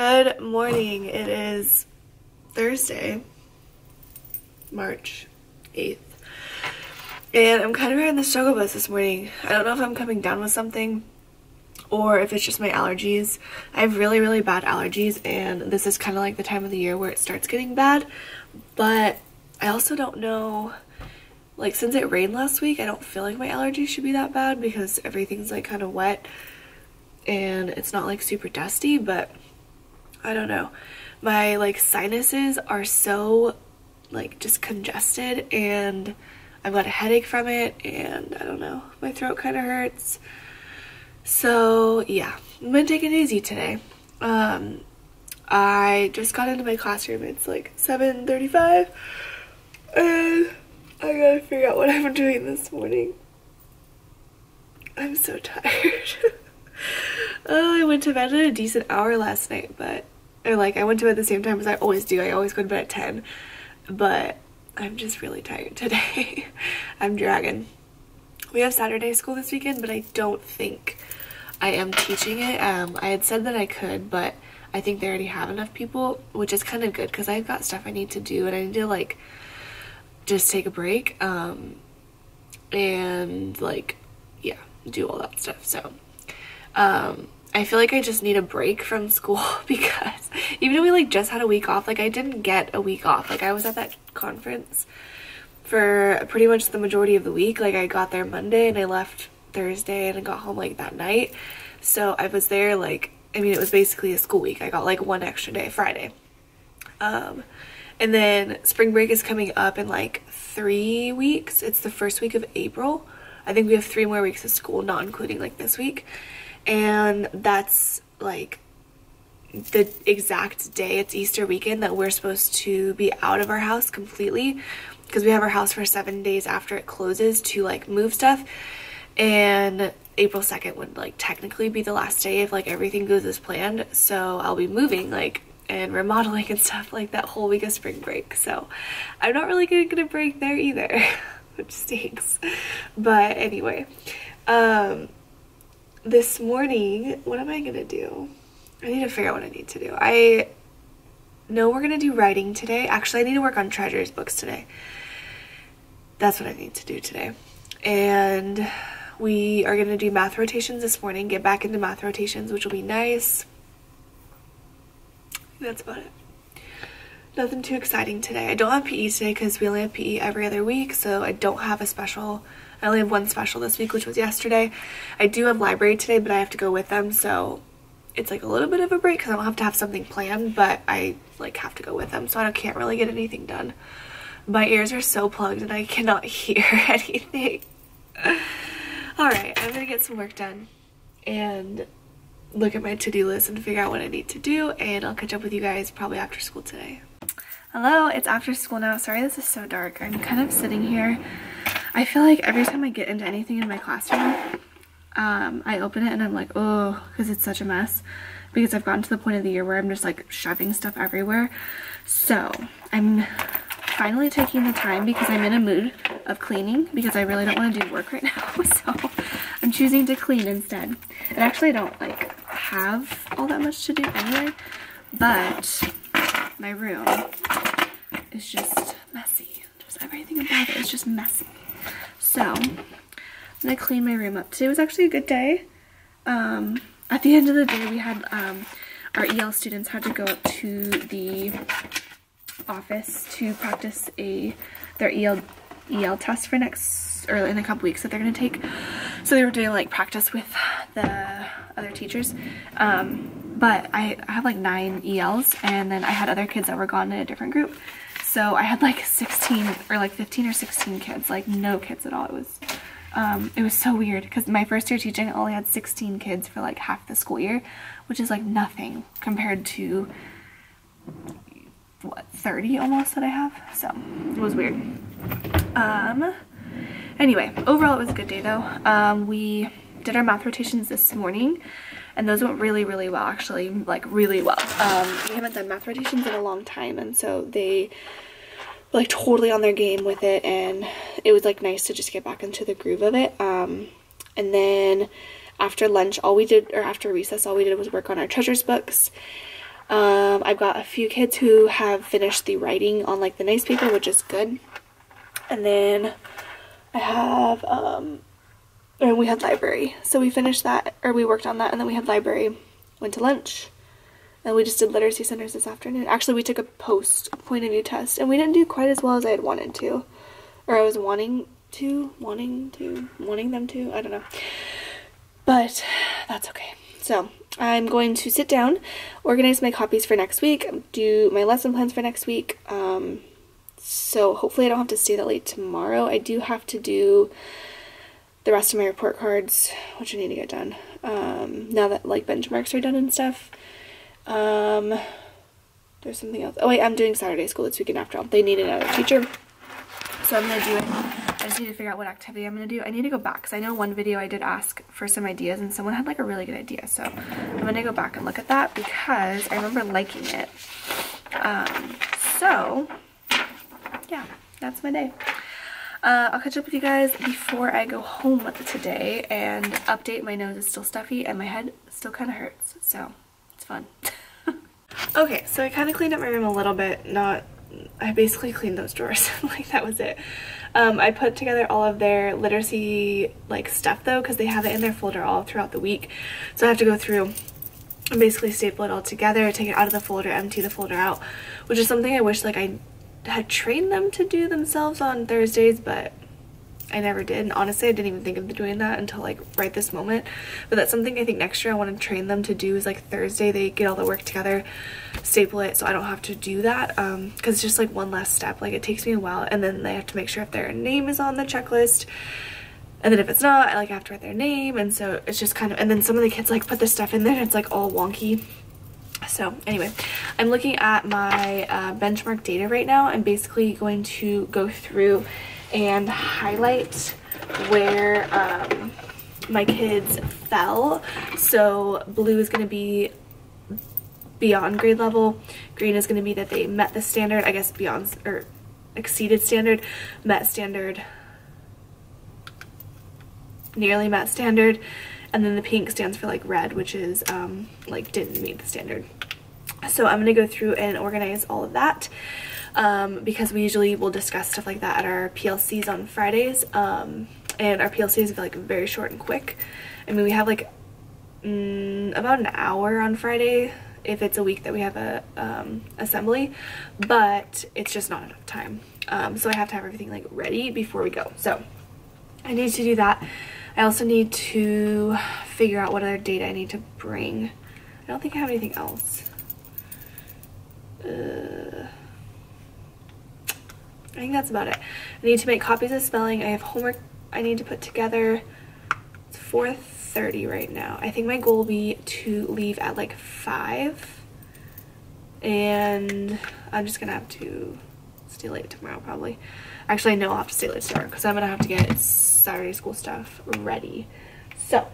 Good morning. It is Thursday, March 8th. And I'm kind of riding the struggle bus this morning. I don't know if I'm coming down with something or if it's just my allergies. I have really, really bad allergies, and this is kind of like the time of the year where it starts getting bad. But I also don't know, like, since it rained last week, I don't feel like my allergies should be that bad because everything's like kind of wet and it's not like super dusty, but I don't know. My like sinuses are so like just congested, and I've got a headache from it, and I don't know, my throat kind of hurts. So yeah, I'm gonna take it easy today. I just got into my classroom. It's like 7:35 and I gotta figure out what I'm doing this morning. I'm so tired. I went to bed at a decent hour last night, I went to bed at the same time as I always do. I always go to bed at 10, but I'm just really tired today. I'm dragging. We have Saturday school this weekend, but I don't think I am teaching it. I had said that I could, but I think they already have enough people, which is kind of good because I've got stuff I need to do and I need to like just take a break and like, yeah, do all that stuff. So I feel like I just need a break from school because even though we like just had a week off, like I didn't get a week off. Like I was at that conference for pretty much the majority of the week. Like I got there Monday and I left Thursday and I got home like that night. So I was there like, I mean, it was basically a school week. I got like one extra day, Friday. And then spring break is coming up in like 3 weeks. It's the first week of April. I think we have 3 more weeks of school, not including like this week. And that's like the exact day, it's Easter weekend, that we're supposed to be out of our house completely because we have our house for 7 days after it closes to like move stuff. And April 2nd would like technically be the last day if like everything goes as planned. So I'll be moving like and remodeling and stuff like that whole week of spring break. So I'm not really gonna get a break there either, which stinks. But anyway, this morning, what am I gonna do? I need to figure out what I need to do. I know we're gonna do writing today. Actually, I need to work on Treasure's books today. That's what I need to do today. And we are gonna do math rotations this morning, get back into math rotations, which will be nice. That's about it. Nothing too exciting today. I don't have PE today because we only have PE every other week, so I don't have a special. I only have one special this week, which was yesterday. I do have library today, but I have to go with them, so it's like a little bit of a break because I don't have to have something planned, but I like have to go with them, so I can't really get anything done. My ears are so plugged and I cannot hear anything. Alright, I'm gonna get some work done and look at my to-do list and figure out what I need to do, and I'll catch up with you guys probably after school today. Hello, it's after school now. Sorry this is so dark. I'm kind of sitting here. I feel like every time I get into anything in my classroom, I open it and I'm like, oh, because it's such a mess. Because I've gotten to the point of the year where I'm just like shoving stuff everywhere. So I'm finally taking the time because I'm in a mood of cleaning because I really don't want to do work right now. So I'm choosing to clean instead. And actually I don't like have all that much to do anyway, but my room is just messy. Just everything about it is just messy. So I'm gonna clean my room up. Today was actually a good day. At the end of the day, we had our EL students had to go up to the office to practice their EL test for in a couple weeks that they're gonna take. So they were doing like practice with the other teachers. But I have like 9 ELs, and then I had other kids that were gone in a different group. So I had like 16 or like 15 or 16 kids, like no kids at all. It was so weird because my first year teaching I only had 16 kids for like half the school year, which is like nothing compared to what, 30 almost that I have. So it was weird. Anyway, overall it was a good day though. We did our math rotations this morning and those went really, really well, actually, like really well. We haven't done math rotations in a long time, and so they were like totally on their game with it, and it was like nice to just get back into the groove of it. And then after lunch, all we did, or after recess, all we did was work on our Treasures books. I've got a few kids who have finished the writing on like the nice paper, which is good. And then I have, and we had library. So we finished that, or we worked on that, and then we had library, went to lunch, and we just did literacy centers this afternoon. Actually, we took a post point of view test, and we didn't do quite as well as I had wanted to, or I was wanting them to, I don't know. But that's okay. So I'm going to sit down, organize my copies for next week, do my lesson plans for next week. So hopefully I don't have to stay that late tomorrow. I do have to do the rest of my report cards, which I need to get done. Now that like benchmarks are done and stuff. There's something else. Oh wait, I'm doing Saturday school this weekend after all. They need another teacher. So I'm going to do it. I just need to figure out what activity I'm going to do. I need to go back because I know one video I did ask for some ideas and someone had like a really good idea. So I'm going to go back and look at that because I remember liking it. So yeah, that's my day. I'll catch up with you guys before I go home today and update. My nose is still stuffy and my head still kind of hurts. So it's fun. Okay, so I kind of cleaned up my room a little bit. I basically cleaned those drawers. Like that was it. I put together all of their literacy like stuff though because they have it in their folder all throughout the week. So I have to go through and basically staple it all together, take it out of the folder, empty the folder out, which is something I wish like I had trained them to do themselves on Thursdays, but I never did. And honestly, I didn't even think of doing that until like right this moment. But that's something I think next year I want to train them to do is like Thursday they get all the work together, staple it so I don't have to do that because it's just like one last step. Like it takes me a while, and then they have to make sure if their name is on the checklist, and then if it's not, I like have to write their name. And so it's just kind of, and then some of the kids like put this stuff in there and it's like all wonky. So anyway, I'm looking at my benchmark data right now. I'm basically going to go through and highlight where my kids fell. So blue is going to be beyond grade level. Green is going to be that they met the standard, I guess beyond or exceeded standard, met standard, nearly met standard. And then the pink stands for like red, which is like didn't meet the standard. So I'm going to go through and organize all of that because we usually will discuss stuff like that at our PLCs on Fridays. And our PLCs are like very short and quick. I mean, we have like about an hour on Friday if it's a week that we have a assembly, but it's just not enough time. So I have to have everything like ready before we go. So I need to do that. I also need to figure out what other data I need to bring. I don't think I have anything else. I think that's about it. I need to make copies of spelling. I have homework I need to put together. It's 4:30 right now. I think my goal will be to leave at like 5. And I'm just gonna have to stay late tomorrow probably. Actually, I know I'll have to stay late tomorrow because I'm gonna have to get Saturday school stuff ready. So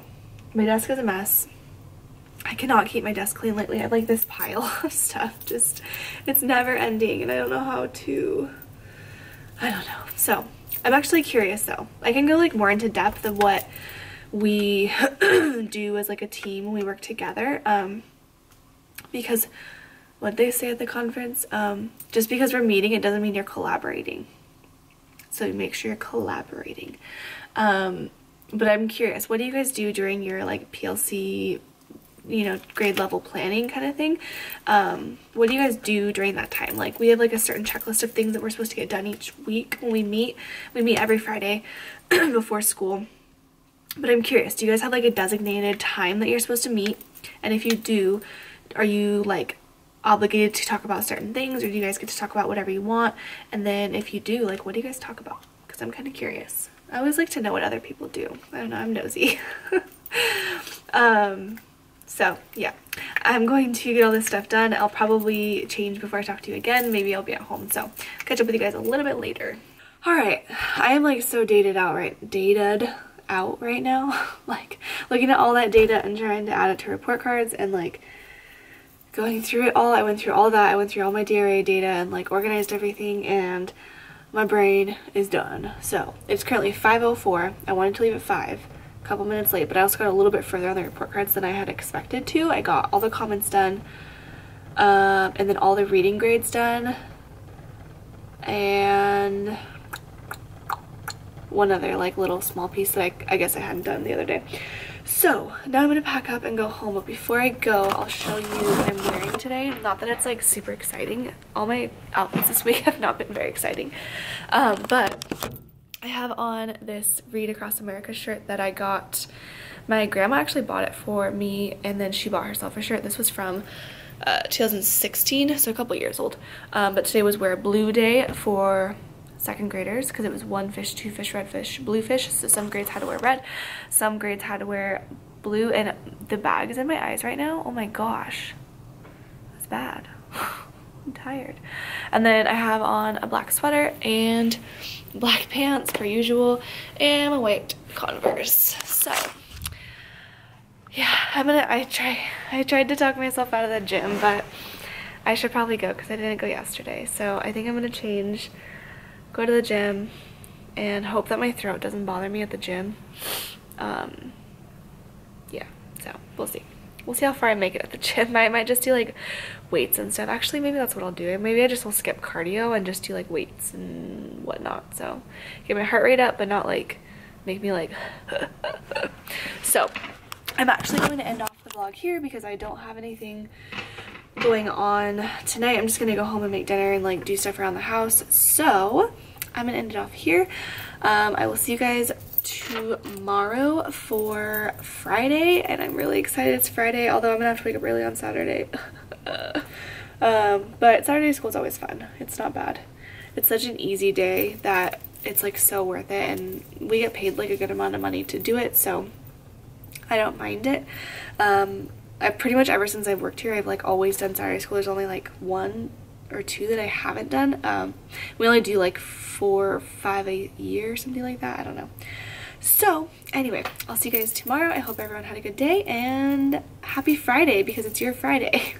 my desk is a mess. I cannot keep my desk clean lately. I have like this pile of stuff, just it's never ending and I don't know how to, I don't know. So I'm actually curious though. I can go like more into depth of what we do as like a team when we work together, because what they say at the conference, just because we're meeting it doesn't mean you're collaborating. So make sure you're collaborating. But I'm curious, what do you guys do during your like PLC, you know, grade level planning kind of thing? What do you guys do during that time? Like we have like a certain checklist of things that we're supposed to get done each week when we meet. We meet every Friday before school. But I'm curious, do you guys have like a designated time that you're supposed to meet? And if you do, are you like obligated to talk about certain things, or do you guys get to talk about whatever you want? And then if you do, like what do you guys talk about? Because I'm kind of curious. I always like to know what other people do. I don't know, I'm nosy. So yeah, I'm going to get all this stuff done. I'll probably change before I talk to you again. Maybe I'll be at home, so catch up with you guys a little bit later. All right, I am like so dated out right now. Like looking at all that data and trying to add it to report cards and like going through it all. I went through all that. I went through all my DRA data and like organized everything, and my brain is done. So it's currently 5:04. I wanted to leave at 5. Couple minutes late, but I also got a little bit further on the report cards than I had expected to. I got all the comments done. and then all the reading grades done, and one other like little small piece that I guess I hadn't done the other day. So now I'm gonna pack up and go home, but before I go, I'll show you what I'm wearing today. Not that it's like super exciting. All my outfits this week have not been very exciting, but I have on this Read Across America shirt that I got. My grandma actually bought it for me, and then she bought herself a shirt. This was from 2016, so a couple years old. But today was Wear Blue Day for second graders because it was 1 fish, 2 fish, red fish, blue fish. So some grades had to wear red, some grades had to wear blue, and the bag is in my eyes right now. Oh my gosh, that's bad. I'm tired. And then I have on a black sweater and black pants per usual, and my white Converse. So yeah, I tried to talk myself out of the gym, but I should probably go because I didn't go yesterday. So I think I'm gonna change, go to the gym, and hope that my throat doesn't bother me at the gym. Yeah, so we'll see. We'll see how far I make it at the gym. I might just do like weights and stuff. Actually, maybe that's what I'll do. Maybe I just will skip cardio and just do like weights and whatnot. So get my heart rate up, but not like make me like so I'm actually going to end off the vlog here because I don't have anything going on tonight. I'm just gonna go home and make dinner and like do stuff around the house. So I'm gonna end it off here. I will see you guys tomorrow for Friday, and I'm really excited it's Friday, although I'm gonna have to wake up early on Saturday. But Saturday school is always fun. It's not bad. It's such an easy day that it's like so worth it, and we get paid like a good amount of money to do it, so I don't mind it. I've pretty much ever since I've worked here, I've like always done Saturday school. There's only like 1 or 2 that I haven't done. We only do like 4 or 5 a year or something like that. I don't know. So anyway, I'll see you guys tomorrow. I hope everyone had a good day, and happy Friday because it's your Friday.